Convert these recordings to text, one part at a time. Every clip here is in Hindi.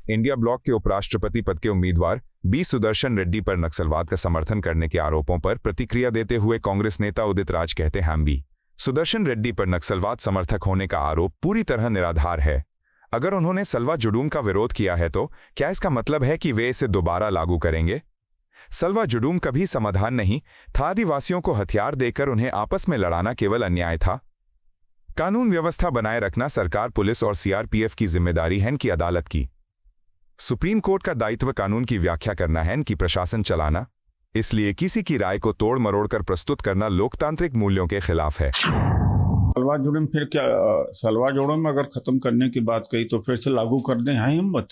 इंडिया ब्लॉक के उपराष्ट्रपति पद के उम्मीदवार बी सुदर्शन रेड्डी पर नक्सलवाद का समर्थन करने के आरोपों पर प्रतिक्रिया देते हुए कांग्रेस नेता उदित राज कहते हैं, बी सुदर्शन रेड्डी पर नक्सलवाद समर्थक होने का आरोप पूरी तरह निराधार है। अगर उन्होंने सलवा जुडूम का विरोध किया है तो क्या इसका मतलब है कि वे इसे दोबारा लागू करेंगे? सलवा जुडूम कभी समाधान नहीं था। आदिवासियों को हथियार देकर उन्हें आपस में लड़ाना केवल अन्याय था। कानून व्यवस्था बनाए रखना सरकार, पुलिस और सीआरपीएफ की जिम्मेदारी है, इनकी अदालत की। सुप्रीम कोर्ट का दायित्व कानून की व्याख्या करना है, इनकी प्रशासन चलाना। इसलिए किसी की राय को तोड़ मरोड़ कर प्रस्तुत करना लोकतांत्रिक मूल्यों के खिलाफ है। सलवा जुडूम फिर क्या? सलवा जुडूम अगर खत्म करने की बात कही तो फिर से लागू कर दें, है हिम्मत?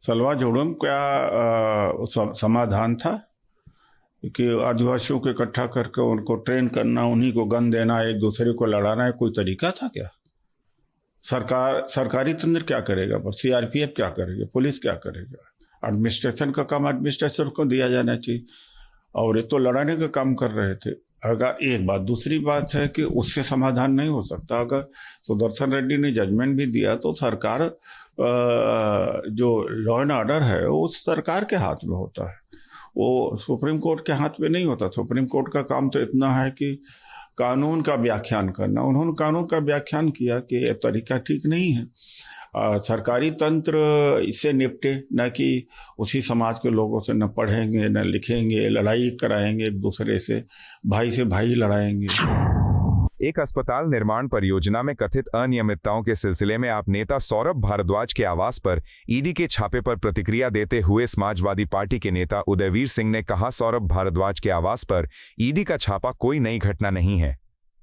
सलवा जुडूम क्या समाधान था कि आदिवासियों को इकट्ठा करके उनको ट्रेन करना, उन्हीं को गन देना, एक दूसरे को लड़ाना, है कोई तरीका था क्या? सरकारी तंत्र क्या करेगा? पर सीआरपीएफ क्या करेगा? पुलिस क्या करेगा? एडमिनिस्ट्रेशन का काम एडमिनिस्ट्रेशन को दिया जाना चाहिए, और ये तो लड़ाने का काम कर रहे थे। अगर एक बात, दूसरी बात है कि उससे समाधान नहीं हो सकता। अगर सुदर्शन रेड्डी ने जजमेंट भी दिया तो सरकार, जो लॉ एंड ऑर्डर है वो सरकार के हाथ में होता है, वो सुप्रीम कोर्ट के हाथ में नहीं होता। सुप्रीम कोर्ट का काम तो इतना है कि कानून का व्याख्यान करना। उन्होंने कानून का व्याख्यान किया कि यह तरीका ठीक नहीं है। सरकारी तंत्र इससे निपटे, न कि उसी समाज के लोगों से न पढ़ेंगे न लिखेंगे, लड़ाई कराएंगे एक दूसरे से, भाई से भाई लड़ाएंगे। एक अस्पताल निर्माण परियोजना में कथित अनियमितताओं के सिलसिले में आप नेता सौरभ भारद्वाज के आवास पर ईडी के छापे पर प्रतिक्रिया देते हुए समाजवादी पार्टी के नेता उदयवीर सिंह ने कहा, सौरभ भारद्वाज के आवास पर ईडी का छापा कोई नई घटना नहीं है।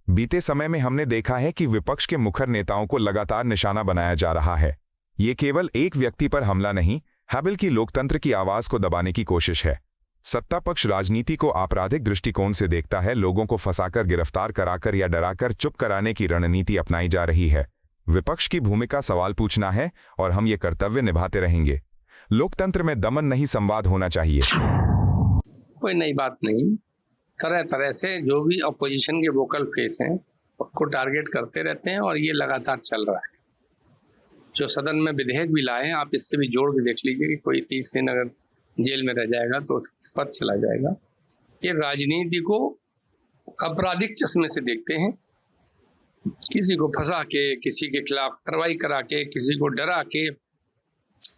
बीते समय में हमने देखा है कि विपक्ष के मुखर नेताओं को लगातार निशाना बनाया जा रहा है। ये केवल एक व्यक्ति पर हमला नहीं है, बल्कि लोकतंत्र की आवाज को दबाने की कोशिश है। सत्ता पक्ष राजनीति को आपराधिक दृष्टिकोण से देखता है। लोगों को फंसाकर, गिरफ्तार कराकर या डराकर चुप कराने की रणनीति अपनाई जा रही है। विपक्ष की भूमिका सवाल पूछना है और हम ये कर्तव्य निभाते रहेंगे। लोकतंत्र में दमन नहीं, संवाद होना चाहिए। कोई नई बात नहीं, तरह तरह से जो भी अपोजिशन के वोकल फेस हैं उसको टारगेट करते रहते हैं और ये लगातार चल रहा है। जो सदन में विधेयक भी लाए हैं, आप इससे भी जोड़ के देख लीजिए कि कोई 30 दिन अगर जेल में रह जाएगा तो उसका पद चला जाएगा। ये राजनीति को आपराधिक चश्मे से देखते हैं। किसी को फंसा के, किसी के खिलाफ कार्रवाई करा के, किसी को डरा के,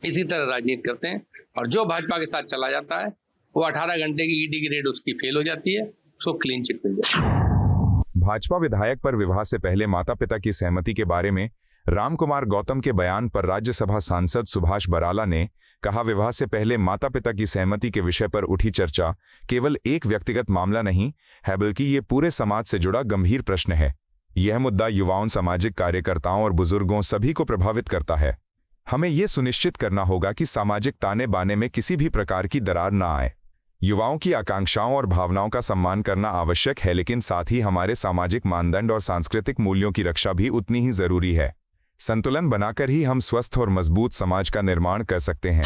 इसी तरह राजनीति करते हैं। और जो भाजपा के साथ चला जाता है वो 18 घंटे की ईडी की रेड उसकी फेल हो जाती है, उसको क्लीन चिट मिल जाती है। भाजपा विधायक पर विवाह से पहले माता पिता की सहमति के बारे में रामकुमार गौतम के बयान पर राज्यसभा सांसद सुभाष बराला ने कहा, विवाह से पहले माता पिता की सहमति के विषय पर उठी चर्चा केवल एक व्यक्तिगत मामला नहीं है, बल्कि ये पूरे समाज से जुड़ा गंभीर प्रश्न है। यह मुद्दा युवाओं, सामाजिक कार्यकर्ताओं और बुजुर्गों सभी को प्रभावित करता है। हमें यह सुनिश्चित करना होगा कि सामाजिक ताने बाने में किसी भी प्रकार की दरार न आए। युवाओं की आकांक्षाओं और भावनाओं का सम्मान करना आवश्यक है, लेकिन साथ ही हमारे सामाजिक मानदंड और सांस्कृतिक मूल्यों की रक्षा भी उतनी ही जरूरी है। संतुलन बनाकर ही हम स्वस्थ और मजबूत समाज का निर्माण कर सकते हैं।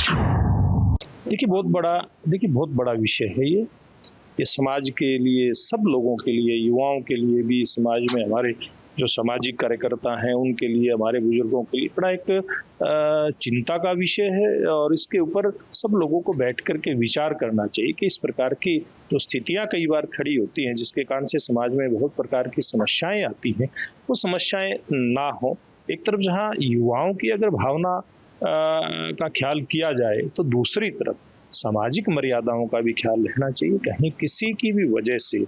देखिए बहुत बड़ा विषय है ये समाज के लिए, सब लोगों के लिए, युवाओं के लिए भी, समाज में हमारे जो सामाजिक कार्यकर्ता हैं उनके लिए, हमारे बुजुर्गों के लिए बड़ा एक चिंता का विषय है। और इसके ऊपर सब लोगों को बैठ करके विचार करना चाहिए कि इस प्रकार की जो स्थितियां कई बार खड़ी होती हैं, जिसके कारण से समाज में बहुत प्रकार की समस्याएं आती हैं, वो समस्याएं ना हो। एक तरफ जहां युवाओं की अगर भावना का ख्याल किया जाए, तो दूसरी तरफ सामाजिक मर्यादाओं का भी ख्याल रखना चाहिए। कहीं किसी की भी वजह से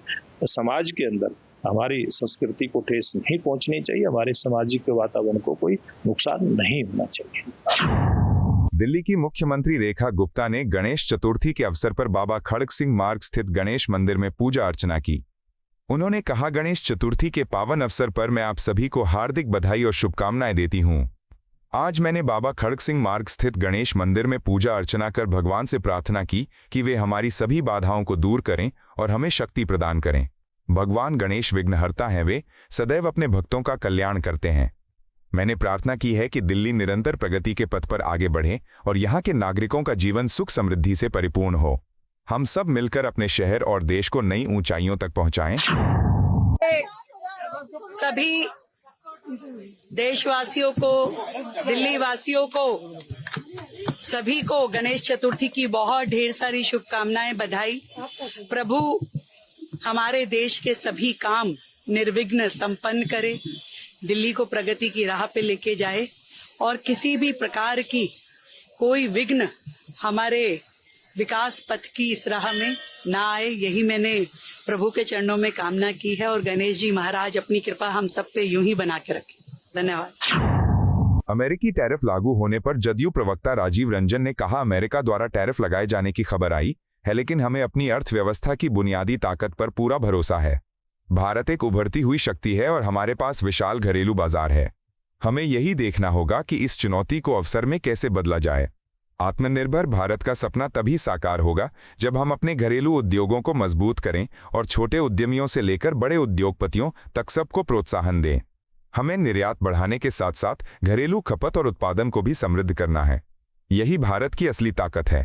समाज के अंदर हमारी संस्कृति को ठेस नहीं पहुंचनी चाहिए, हमारे सामाजिक वातावरण को कोई नुकसान नहीं होना चाहिए। दिल्ली की मुख्यमंत्री रेखा गुप्ता ने गणेश चतुर्थी के अवसर पर बाबा खड़ग सिंह मार्ग स्थित गणेश मंदिर में पूजा अर्चना की। उन्होंने कहा, गणेश चतुर्थी के पावन अवसर पर मैं आप सभी को हार्दिक बधाई और शुभकामनाएं देती हूं। आज मैंने बाबा खड़ग सिंह मार्ग स्थित गणेश मंदिर में पूजा अर्चना कर भगवान से प्रार्थना की कि वे हमारी सभी बाधाओं को दूर करें और हमें शक्ति प्रदान करें। भगवान गणेश विघ्नहर्ता हैं, वे सदैव अपने भक्तों का कल्याण करते हैं। मैंने प्रार्थना की है कि दिल्ली निरंतर प्रगति के पथ पर आगे बढ़े और यहाँ के नागरिकों का जीवन सुख समृद्धि से परिपूर्ण हो। हम सब मिलकर अपने शहर और देश को नई ऊंचाइयों तक पहुंचाएं। सभी देशवासियों को, दिल्ली वासियों को, सभी को गणेश चतुर्थी की बहुत ढेर सारी शुभकामनाएं, बधाई। प्रभु हमारे देश के सभी काम निर्विघ्न संपन्न करे, दिल्ली को प्रगति की राह पे लेके जाए और किसी भी प्रकार की कोई विघ्न हमारे विकास पथ की इस राह में ना आए, यही मैंने प्रभु के चरणों में कामना की है। और गणेश जी महाराज अपनी कृपा हम सब पे यूं ही बना के रखें। धन्यवाद। अमेरिकी टैरिफ लागू होने पर जदयू प्रवक्ता राजीव रंजन ने कहा, अमेरिका द्वारा टैरिफ लगाए जाने की खबर आई है, लेकिन हमें अपनी अर्थव्यवस्था की बुनियादी ताकत पर पूरा भरोसा है। भारत एक उभरती हुई शक्ति है और हमारे पास विशाल घरेलू बाजार है। हमें यही देखना होगा कि इस चुनौती को अवसर में कैसे बदला जाए। आत्मनिर्भर भारत का सपना तभी साकार होगा जब हम अपने घरेलू उद्योगों को मजबूत करें और छोटे उद्यमियों से लेकर बड़े उद्योगपतियों तक सबको प्रोत्साहन दें। हमें निर्यात बढ़ाने के साथ साथ घरेलू खपत और उत्पादन को भी समृद्ध करना है। यही भारत की असली ताकत है।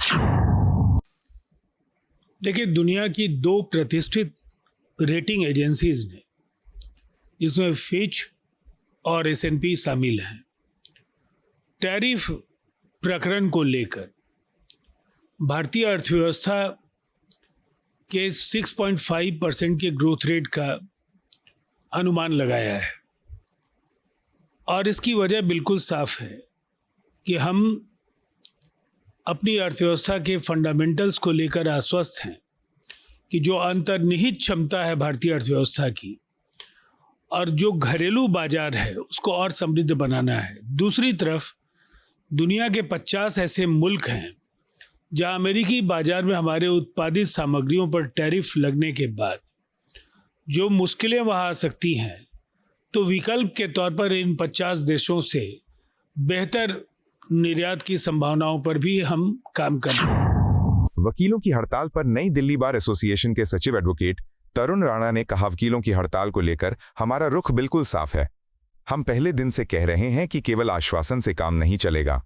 देखिए, दुनिया की 2 प्रतिष्ठित रेटिंग एजेंसीज ने, जिसमें फिच और S&P शामिल हैं, टैरिफ प्रकरण को लेकर भारतीय अर्थव्यवस्था के 6.5% के ग्रोथ रेट का अनुमान लगाया है। और इसकी वजह बिल्कुल साफ है कि हम अपनी अर्थव्यवस्था के फंडामेंटल्स को लेकर आश्वस्त हैं कि जो अंतर्निहित क्षमता है भारतीय अर्थव्यवस्था की और जो घरेलू बाजार है उसको और समृद्ध बनाना है। दूसरी तरफ दुनिया के 50 ऐसे मुल्क हैं जहां अमेरिकी बाजार में हमारे उत्पादित सामग्रियों पर टैरिफ लगने के बाद जो मुश्किलें वहां आ सकती हैं, तो विकल्प के तौर पर इन 50 देशों से बेहतर निर्यात की संभावनाओं पर भी हम काम कर रहे हैं। वकीलों की हड़ताल पर नई दिल्ली बार एसोसिएशन के सचिव एडवोकेट तरुण राणा ने कहा, वकीलों की हड़ताल को लेकर हमारा रुख बिल्कुल साफ है। हम पहले दिन से कह रहे हैं कि केवल आश्वासन से काम नहीं चलेगा,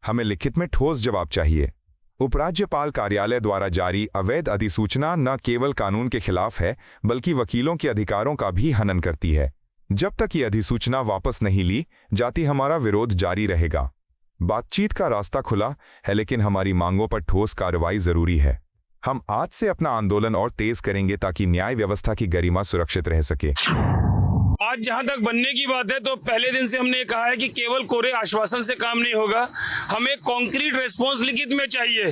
हमें लिखित में ठोस जवाब चाहिए। उपराज्यपाल कार्यालय द्वारा जारी अवैध अधिसूचना न केवल कानून के खिलाफ है बल्कि वकीलों के अधिकारों का भी हनन करती है। जब तक ये अधिसूचना वापस नहीं ली जाती, हमारा विरोध जारी रहेगा। बातचीत का रास्ता खुला है, लेकिन हमारी मांगों पर ठोस कार्रवाई जरूरी है। हम आज से अपना आंदोलन और तेज करेंगे ताकि न्याय व्यवस्था की गरिमा सुरक्षित रह सके। आज जहां तक बनने की बात है, तो पहले दिन से हमने कहा है कि केवल कोरे आश्वासन से काम नहीं होगा, हमें कॉन्क्रीट रेस्पॉन्स लिखित में चाहिए।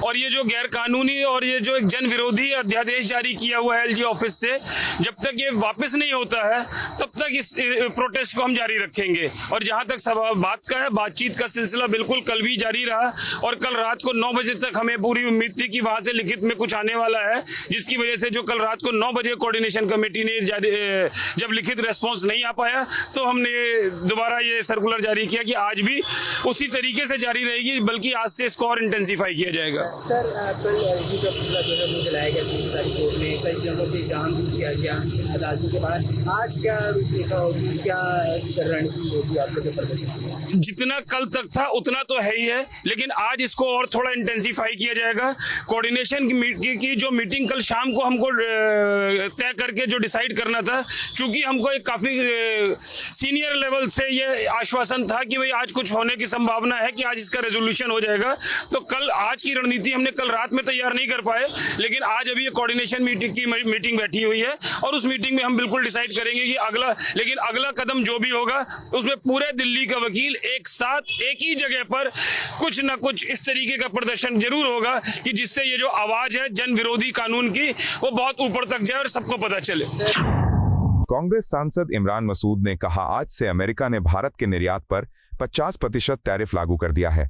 और ये जो गैर कानूनी और ये जो एक जन विरोधी अध्यादेश जारी किया हुआ है LG ऑफिस से, जब तक ये वापस नहीं होता है तब तक इस प्रोटेस्ट को हम जारी रखेंगे। और जहां तक बात का है, बातचीत का सिलसिला बिल्कुल कल भी जारी रहा और कल रात को 9 बजे तक हमें पूरी उम्मीद थी कि वहां से लिखित में कुछ आने वाला है, जिसकी वजह से जो कल रात को 9 बजे कोऑर्डिनेशन कमेटी ने जब लिखित रेस्पॉन्स नहीं आ पाया तो हमने दोबारा ये सर्कुलर जारी किया कि आज भी उसी तरीके से जारी रहेगी, बल्कि आज से इसको और इंटेंसिफाई किया जाएगा। सर, कल LG का पूरा जो है वो जलाया गया 30 तारीख कोर्ट में, कई जगहों पे जाम किया गया अदालतों के बाद। आज क्या रूपरेखा होगी, क्या रणनीति होगी आपके जो प्रदर्शन? जितना कल तक था उतना तो है ही है, लेकिन आज इसको और थोड़ा इंटेंसिफाई किया जाएगा। कोऑर्डिनेशन की जो मीटिंग कल शाम को हमको तय करके जो डिसाइड करना था, क्योंकि हमको एक काफी सीनियर लेवल से ये आश्वासन था कि भाई आज कुछ होने की संभावना है कि आज इसका रेजोल्यूशन हो जाएगा, तो कल आज की रणनीति हमने कल रात में तैयार नहीं कर पाए, लेकिन आज अभी ये कोऑर्डिनेशन मीटिंग बैठी हुई है और उस मीटिंग में हम बिल्कुल डिसाइड करेंगे कि अगला कदम जो भी होगा उसमें पूरे दिल्ली का वकील एक साथ एक ही जगह पर कुछ न कुछ इस तरीके का प्रदर्शन जरूर होगा कि जिससे ये जो आवाज है जन विरोधी कानून की वो बहुत ऊपर तक जाए और सबको पता चले। कांग्रेस सांसद इमरान मसूद ने कहा, आज से अमेरिका ने भारत के निर्यात पर 50% टैरिफ लागू कर दिया है।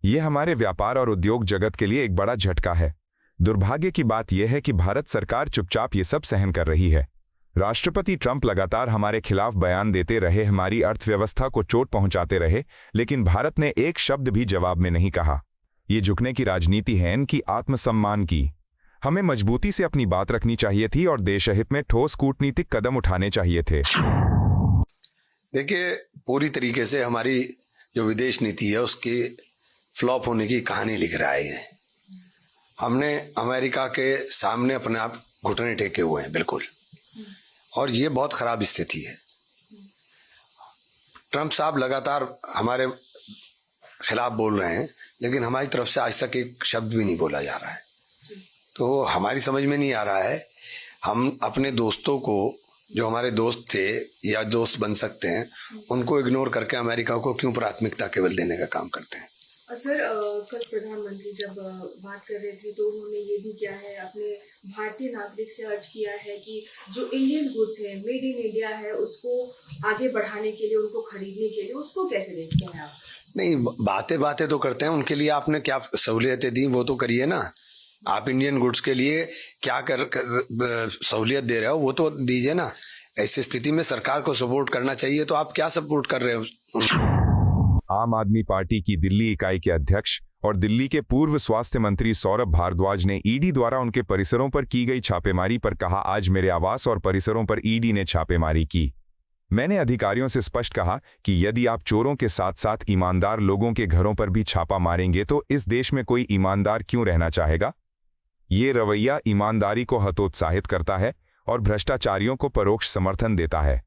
ये हमारे व्यापार और उद्योग जगत के लिए एक बड़ा झटका है। दुर्भाग्य की बात यह है कि भारत सरकार चुपचाप ये सब सहन कर रही है। राष्ट्रपति ट्रंप लगातार हमारे खिलाफ बयान देते रहे, हमारी अर्थव्यवस्था को चोट पहुंचाते रहे, लेकिन भारत ने एक शब्द भी जवाब में नहीं कहा। ये झुकने की राजनीति है, इनकी आत्मसम्मान की। हमें मजबूती से अपनी बात रखनी चाहिए थी और देशहित में ठोस कूटनीतिक कदम उठाने चाहिए थे। देखिए, पूरी तरीके से हमारी जो विदेश नीति है उसकी फ्लॉप होने की कहानी लिख रहा है। हमने अमेरिका के सामने अपने आप घुटने टेके हुए हैं बिल्कुल, और ये बहुत खराब स्थिति है। ट्रंप साहब लगातार हमारे खिलाफ बोल रहे हैं, लेकिन हमारी तरफ से आज तक एक शब्द भी नहीं बोला जा रहा है। तो हमारी समझ में नहीं आ रहा है, हम अपने दोस्तों को, जो हमारे दोस्त थे या दोस्त बन सकते हैं, उनको इग्नोर करके अमेरिका को क्यों प्राथमिकता केवल देने का काम करते हैं। सर, कल प्रधानमंत्री जब बात कर रहे थे तो उन्होंने ये भी किया है, अपने भारतीय नागरिक से अर्ज किया है कि जो इंडियन गुड्स है, मेड इन इंडिया है, उसको आगे बढ़ाने के लिए, उनको खरीदने के लिए, उसको कैसे देखते हैं आप? नहीं, बातें तो करते हैं, उनके लिए आपने क्या सहूलियतें दी वो तो करिए ना। आप इंडियन गुड्स के लिए क्या सहूलियत दे रहे हो वो तो दीजिए ना। ऐसी स्थिति में सरकार को सपोर्ट करना चाहिए, तो आप क्या सपोर्ट कर रहे हो? आम आदमी पार्टी की दिल्ली इकाई के अध्यक्ष और दिल्ली के पूर्व स्वास्थ्य मंत्री सौरभ भारद्वाज ने ईडी द्वारा उनके परिसरों पर की गई छापेमारी पर कहा, आज मेरे आवास और परिसरों पर ईडी ने छापेमारी की। मैंने अधिकारियों से स्पष्ट कहा कि यदि आप चोरों के साथ साथ ईमानदार लोगों के घरों पर भी छापा मारेंगे तो इस देश में कोई ईमानदार क्यों रहना चाहेगा? ये रवैया ईमानदारी को हतोत्साहित करता है और भ्रष्टाचारियों को परोक्ष समर्थन देता है।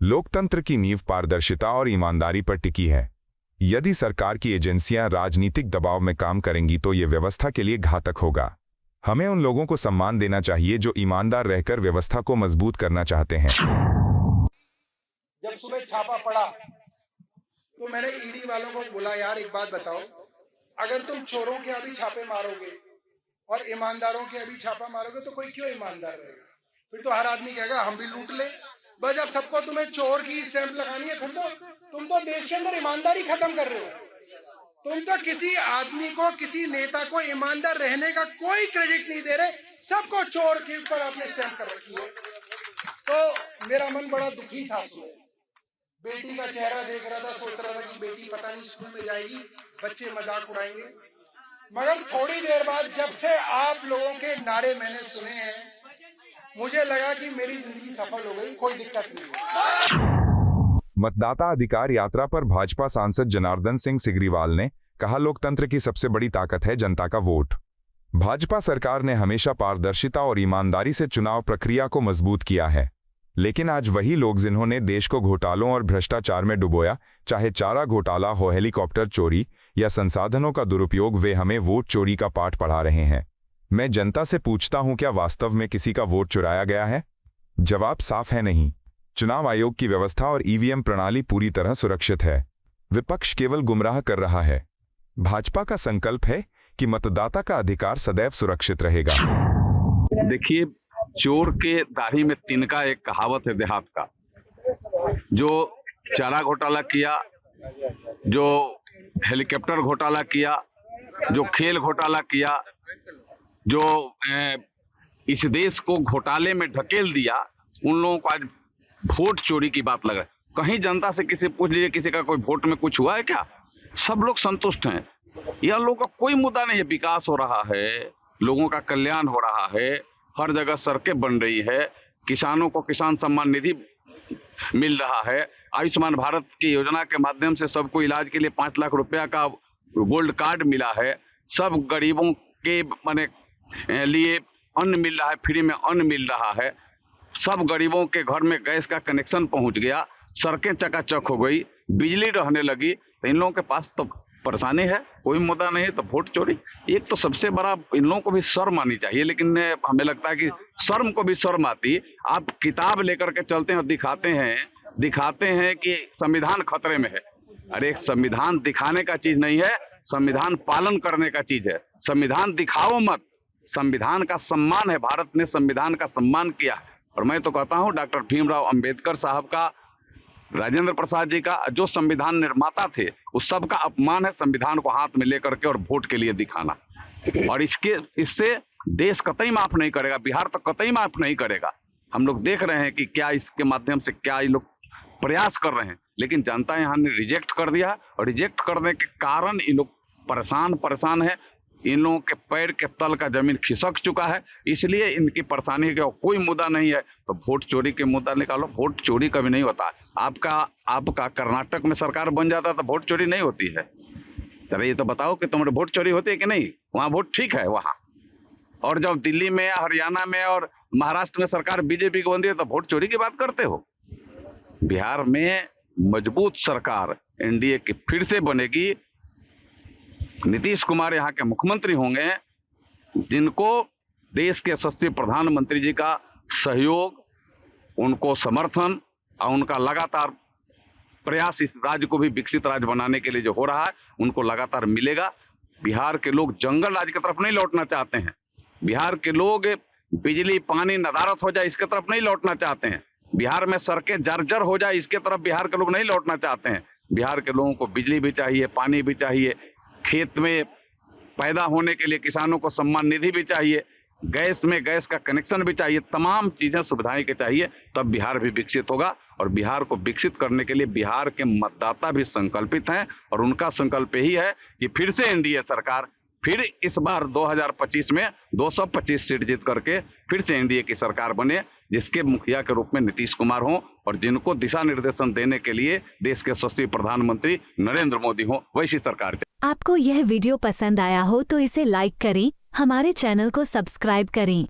लोकतंत्र की नींव पारदर्शिता और ईमानदारी पर टिकी है। यदि सरकार की एजेंसियां राजनीतिक दबाव में काम करेंगी तो ये व्यवस्था के लिए घातक होगा। हमें उन लोगों को सम्मान देना चाहिए जो ईमानदार रहकर व्यवस्था को मजबूत करना चाहते हैं। जब सुबह छापा पड़ा तो मैंने ईडी वालों को बोला, यार एक बात बताओ, अगर तुम चोरों के अभी छापे मारोगे और ईमानदारों के अभी छापा मारोगे तो कोई क्यों ईमानदार रहेगा? फिर तो हर आदमी कहेगा हम भी लूट ले। बस जब सबको तुम्हें चोर की स्टैंप लगानी है, फिर तो तुम तो देश के अंदर ईमानदारी खत्म कर रहे हो। तुम तो किसी आदमी को, किसी नेता को ईमानदार रहने का कोई क्रेडिट नहीं दे रहे, सबको चोर के ऊपर आपने स्टैंप कर रखी है। तो मेरा मन बड़ा दुखी था सुबह, बेटी का चेहरा देख रहा था, सोच रहा था कि बेटी पता नहीं स्कूल में जाएगी, बच्चे मजाक उड़ाएंगे। मगर थोड़ी देर बाद जब से आप लोगों के नारे मैंने सुने हैं, मुझे लगा कि मेरी जिंदगी सफल हो गई, कोई दिक्कत नहीं। मतदाता अधिकार यात्रा पर भाजपा सांसद जनार्दन सिंह सिग्रीवाल ने कहा, लोकतंत्र की सबसे बड़ी ताकत है जनता का वोट। भाजपा सरकार ने हमेशा पारदर्शिता और ईमानदारी से चुनाव प्रक्रिया को मजबूत किया है, लेकिन आज वही लोग जिन्होंने देश को घोटालों और भ्रष्टाचार में डुबोया, चाहे चारा घोटाला हो, हेलीकॉप्टर चोरी या संसाधनों का दुरुपयोग, वे हमें वोट चोरी का पाठ पढ़ा रहे हैं। मैं जनता से पूछता हूं, क्या वास्तव में किसी का वोट चुराया गया है? जवाब साफ है, नहीं। चुनाव आयोग की व्यवस्था और ईवीएम प्रणाली पूरी तरह सुरक्षित है। विपक्ष केवल गुमराह कर रहा है। भाजपा का संकल्प है कि मतदाता का अधिकार सदैव सुरक्षित रहेगा। देखिए, चोर के दाढ़ी में तिनका एक कहावत है देहात का। जो चारा घोटाला किया, जो हेलीकॉप्टर घोटाला किया, जो खेल घोटाला किया, जो इस देश को घोटाले में ढकेल दिया, उन लोगों को आज वोट चोरी की बात लग रहा है। कहीं जनता से किसी पूछ लीजिए, किसी का कोई वोट में कुछ हुआ है क्या? सब लोग संतुष्ट हैं। यह लोगों का कोई मुद्दा नहीं है। विकास हो रहा है, लोगों का कल्याण हो रहा है, हर जगह सड़कें बन रही है, किसानों को किसान सम्मान निधि मिल रहा है, आयुष्मान भारत की योजना के माध्यम से सबको इलाज के लिए 5 लाख रुपया का गोल्ड कार्ड मिला है, सब गरीबों के लिए अन्न मिल रहा है, फ्री में अन्न मिल रहा है, सब गरीबों के घर में गैस का कनेक्शन पहुंच गया, सड़कें चकाचक हो गई, बिजली रहने लगी। तो इन लोगों के पास तो परेशानी है, कोई मुद्दा नहीं है, तो वोट चोरी एक तो सबसे बड़ा। इन लोगों को भी शर्म आनी चाहिए, लेकिन हमें लगता है कि शर्म को भी शर्म आती। आप किताब लेकर के चलते हैं और दिखाते हैं कि संविधान खतरे में है। अरे संविधान दिखाने का चीज नहीं है, संविधान पालन करने का चीज है। संविधान दिखाओ मत, संविधान का सम्मान है। भारत ने संविधान का सम्मान किया। और मैं तो कहता हूं, डॉक्टर भीमराव अंबेडकर साहब का, राजेंद्र प्रसाद जी का, जो संविधान निर्माता थे, उस सब का अपमान है संविधान को हाथ में लेकर के और वोट के लिए दिखाना। और इससे देश कतई माफ नहीं करेगा, बिहार तो कतई माफ नहीं करेगा। हम लोग देख रहे हैं कि क्या इसके माध्यम से क्या ये लोग प्रयास कर रहे हैं, लेकिन जनता यहाँ ने रिजेक्ट कर दिया। और रिजेक्ट करने के कारण ये लोग परेशान है। इन लोगों के पैर के तल का जमीन खिसक चुका है, इसलिए इनकी परेशानी का कोई मुद्दा नहीं है। तो वोट चोरी के मुद्दा निकालो। वोट चोरी कभी नहीं होता। आपका कर्नाटक में सरकार बन जाता तो वोट चोरी नहीं होती है। चलो ये तो बताओ कि तुम्हारे वोट चोरी होती है कि नहीं? वहाँ वोट ठीक है वहाँ। और जब दिल्ली में, हरियाणा में और महाराष्ट्र में सरकार बीजेपी की बनती है तो वोट चोरी की बात करते हो। बिहार में मजबूत सरकार एनडीए की फिर से बनेगी। नीतीश कुमार यहाँ के मुख्यमंत्री होंगे, जिनको देश के यशस्वी प्रधानमंत्री जी का सहयोग, उनको समर्थन और उनका लगातार प्रयास इस राज्य को भी विकसित राज्य बनाने के लिए जो हो रहा है उनको लगातार मिलेगा। बिहार के लोग जंगल राज की तरफ नहीं लौटना चाहते हैं। बिहार के लोग बिजली पानी नदारत हो जाए इसके तरफ नहीं लौटना चाहते हैं। बिहार में सड़कें जर्जर हो जाए इसके तरफ बिहार के लोग नहीं लौटना चाहते हैं। बिहार के लोगों को बिजली भी चाहिए, पानी भी चाहिए, खेत में पैदा होने के लिए किसानों को सम्मान निधि भी चाहिए, गैस में गैस का कनेक्शन भी चाहिए, तमाम चीजें सुविधाएं के चाहिए, तब बिहार भी विकसित होगा। और बिहार को विकसित करने के लिए बिहार के मतदाता भी संकल्पित हैं और उनका संकल्प यही है कि फिर से एनडीए सरकार फिर इस बार 2025 में 225 सीट जीत करके फिर से एनडीए की सरकार बने, जिसके मुखिया के रूप में नीतीश कुमार हों और जिनको दिशा निर्देशन देने के लिए देश के यशस्वी प्रधानमंत्री नरेंद्र मोदी हों, वैसी सरकार। आपको यह वीडियो पसंद आया हो तो इसे लाइक करें, हमारे चैनल को सब्सक्राइब करें।